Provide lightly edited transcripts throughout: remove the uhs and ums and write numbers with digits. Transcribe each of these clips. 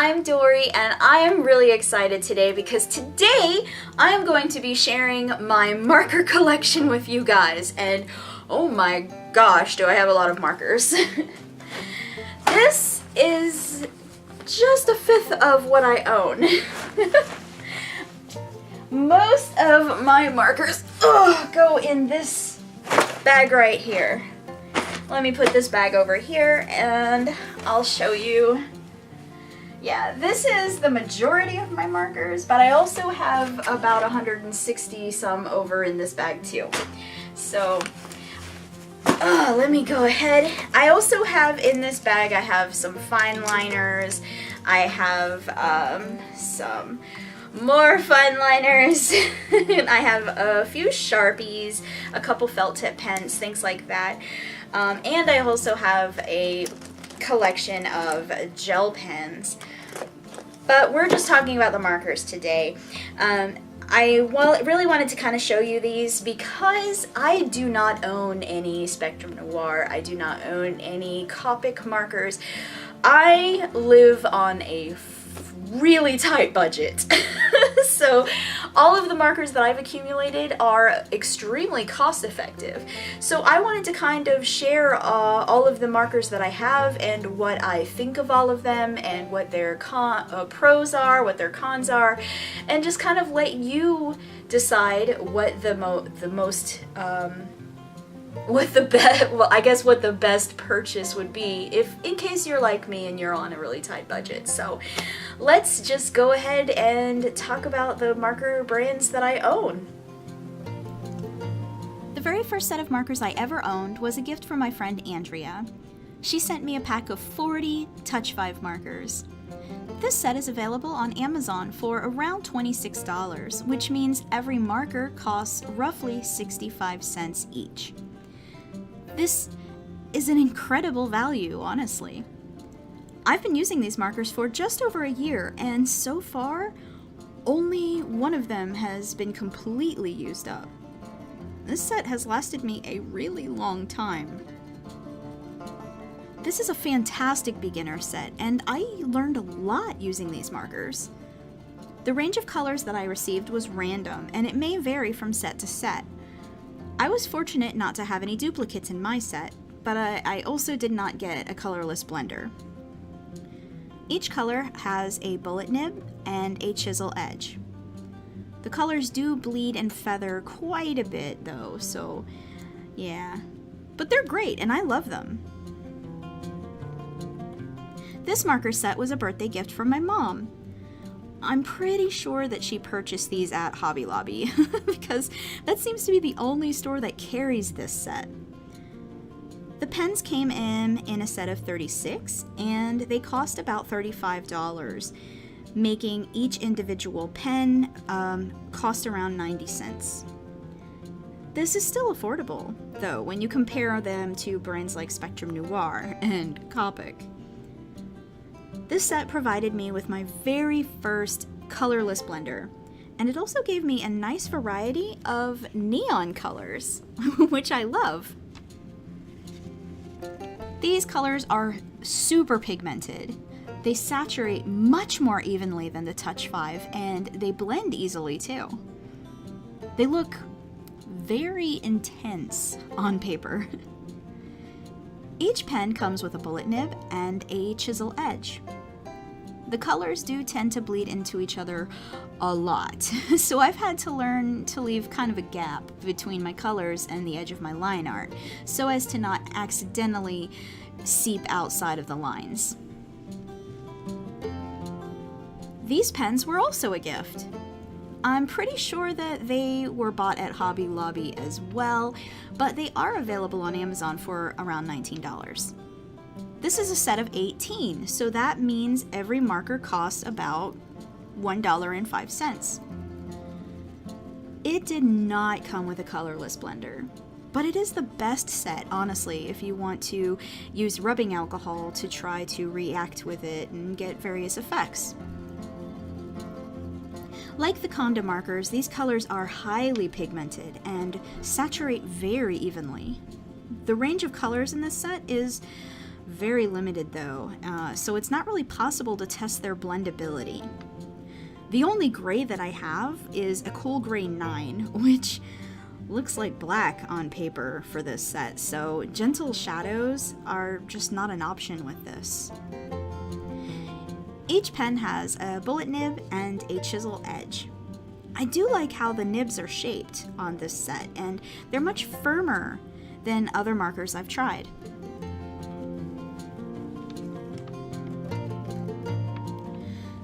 I'm Dory and I am really excited today because today I am going to be sharing my marker collection with you guys, and oh my gosh, do I have a lot of markers. This is just a fifth of what I own. Most of my markers go in this bag right here. Let me put this bag over here and I'll show you. Yeah, this is the majority of my markers, but I also have about 160 some over in this bag too. So, let me go ahead. I also have in this bag, I have some fine liners. I have some more fine liners. I have a few Sharpies, a couple felt tip pens, things like that. And I also have a collection of gel pens. But we're just talking about the markers today. I really wanted to kind of show you these because I do not own any Spectrum Noir. I do not own any Copic markers. I live on a really tight budget. So all of the markers that I've accumulated are extremely cost effective. So I wanted to kind of share all of the markers that I have and what I think of all of them and what their pros are, what their cons are, and just kind of let you decide what what the best purchase would be in case you're like me and you're on a really tight budget. So let's just go ahead and talk about the marker brands that I own. The very first set of markers I ever owned was a gift from my friend Andrea. She sent me a pack of 40 TouchFive markers. This set is available on Amazon for around $26, which means every marker costs roughly 65 cents each. This is an incredible value, honestly. I've been using these markers for just over a year, and so far, only one of them has been completely used up. This set has lasted me a really long time. This is a fantastic beginner set, and I learned a lot using these markers. The range of colors that I received was random, and it may vary from set to set. I was fortunate not to have any duplicates in my set, but I also did not get a colorless blender. Each color has a bullet nib and a chisel edge. The colors do bleed and feather quite a bit though, so yeah. But they're great and I love them. This marker set was a birthday gift from my mom. I'm pretty sure that she purchased these at Hobby Lobby because that seems to be the only store that carries this set. The pens came in a set of 36 and they cost about $35, making each individual pen cost around 90 cents. This is still affordable though when you compare them to brands like Spectrum Noir and Copic. This set provided me with my very first colorless blender, and it also gave me a nice variety of neon colors, which I love. These colors are super pigmented. They saturate much more evenly than the TouchFive, and they blend easily too. They look very intense on paper. Each pen comes with a bullet nib and a chisel edge. The colors do tend to bleed into each other a lot, so I've had to learn to leave kind of a gap between my colors and the edge of my line art, so as to not accidentally seep outside of the lines. These pens were also a gift. I'm pretty sure that they were bought at Hobby Lobby as well, but they are available on Amazon for around $19. This is a set of 18, so that means every marker costs about $1.05. It did not come with a colorless blender, but it is the best set, honestly, if you want to use rubbing alcohol to try to react with it and get various effects. Like the Conda markers, these colors are highly pigmented and saturate very evenly. The range of colors in this set is Very limited though, so it's not really possible to test their blendability. The only gray that I have is a cool gray 9, which looks like black on paper for this set, so gentle shadows are just not an option with this. Each pen has a bullet nib and a chisel edge. I do like how the nibs are shaped on this set, and they're much firmer than other markers I've tried.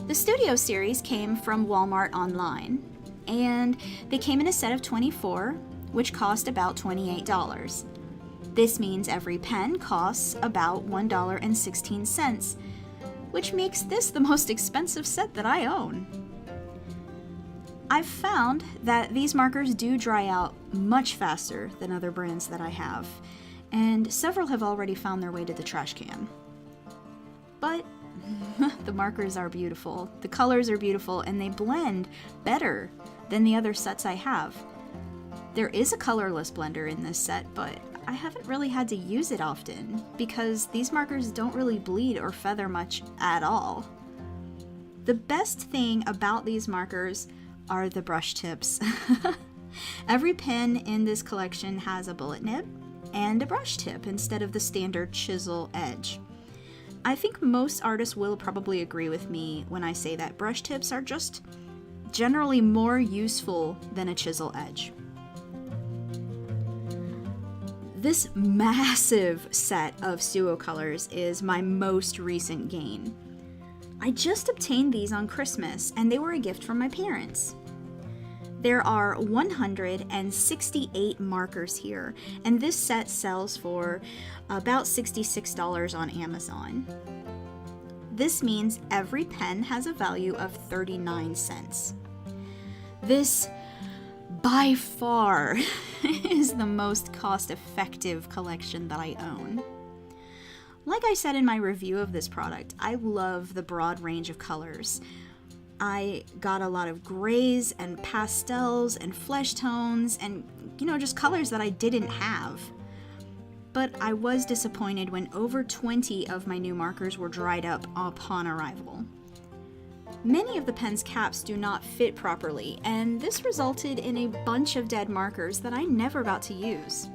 The Studio series came from Walmart online, and they came in a set of 24, which cost about $28. This means every pen costs about $1.16, which makes this the most expensive set that I own. I've found that these markers do dry out much faster than other brands that I have, and several have already found their way to the trash can. But the markers are beautiful, the colors are beautiful, and they blend better than the other sets I have. There is a colorless blender in this set, but I haven't really had to use it often because these markers don't really bleed or feather much at all. The best thing about these markers are the brush tips. Every pen in this collection has a bullet nib and a brush tip instead of the standard chisel edge. I think most artists will probably agree with me when I say that brush tips are just generally more useful than a chisel edge. This massive set of Soucolors is my most recent gain. I just obtained these on Christmas, and they were a gift from my parents. There are 168 markers here, and this set sells for about $66 on Amazon. This means every pen has a value of 39 cents. This, by far, is the most cost-effective collection that I own. Like I said in my review of this product, I love the broad range of colors. I got a lot of grays and pastels and flesh tones and, just colors that I didn't have. But I was disappointed when over 20 of my new markers were dried up upon arrival. Many of the pen's caps do not fit properly, and this resulted in a bunch of dead markers that I never got to use.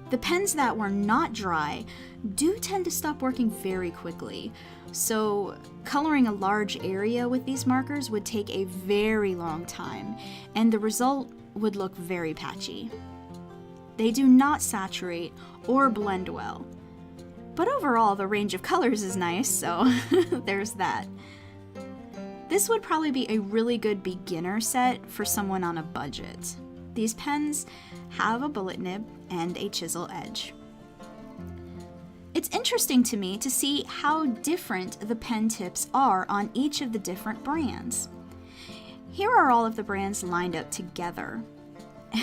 The pens that were not dry do tend to stop working very quickly, so coloring a large area with these markers would take a very long time, and the result would look very patchy. They do not saturate or blend well. But overall, the range of colors is nice, so there's that. This would probably be a really good beginner set for someone on a budget. These pens have a bullet nib and a chisel edge. It's interesting to me to see how different the pen tips are on each of the different brands. Here are all of the brands lined up together.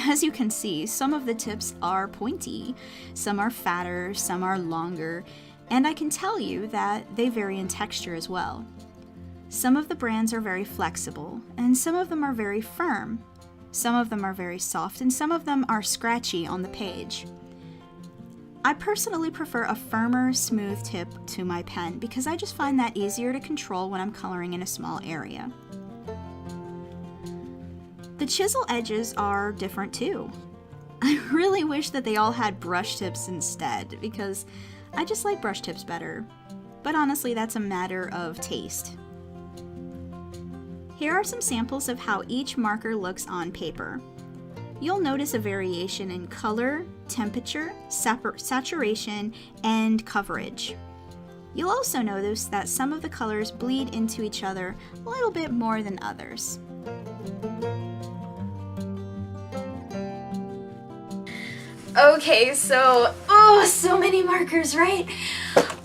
As you can see, some of the tips are pointy, some are fatter, some are longer, and I can tell you that they vary in texture as well. Some of the brands are very flexible, and some of them are very firm. Some of them are very soft, and some of them are scratchy on the page. I personally prefer a firmer, smooth tip to my pen because I just find that easier to control when I'm coloring in a small area. The chisel edges are different too. I really wish that they all had brush tips instead because I just like brush tips better. But honestly, that's a matter of taste. Here are some samples of how each marker looks on paper. You'll notice a variation in color, temperature, saturation, and coverage. You'll also notice that some of the colors bleed into each other a little bit more than others. Okay, so many markers, right?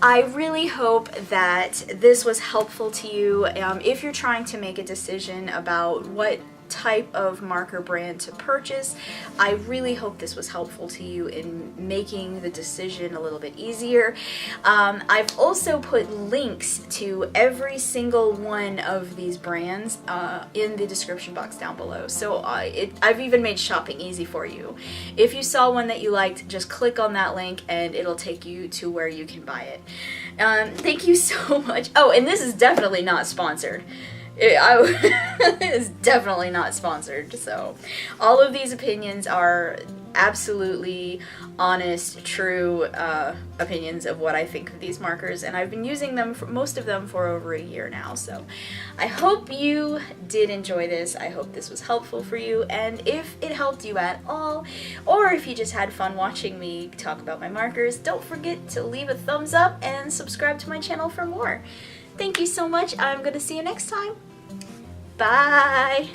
I really hope that this was helpful to you if you're trying to make a decision about what type of marker brand to purchase. I really hope this was helpful to you in making the decision a little bit easier. I've also put links to every single one of these brands in the description box down below. So I've even made shopping easy for you. If you saw one that you liked, just click on that link and it'll take you to where you can buy it. Thank you so much. Oh, and this is definitely not sponsored. It is definitely not sponsored. So all of these opinions are absolutely honest, true opinions of what I think of these markers, and I've been using them, for most of them, for over a year now. So I hope you did enjoy this. I hope this was helpful for you, and if it helped you at all, or if you just had fun watching me talk about my markers, don't forget to leave a thumbs up and subscribe to my channel for more. Thank you so much. I'm gonna see you next time. Bye!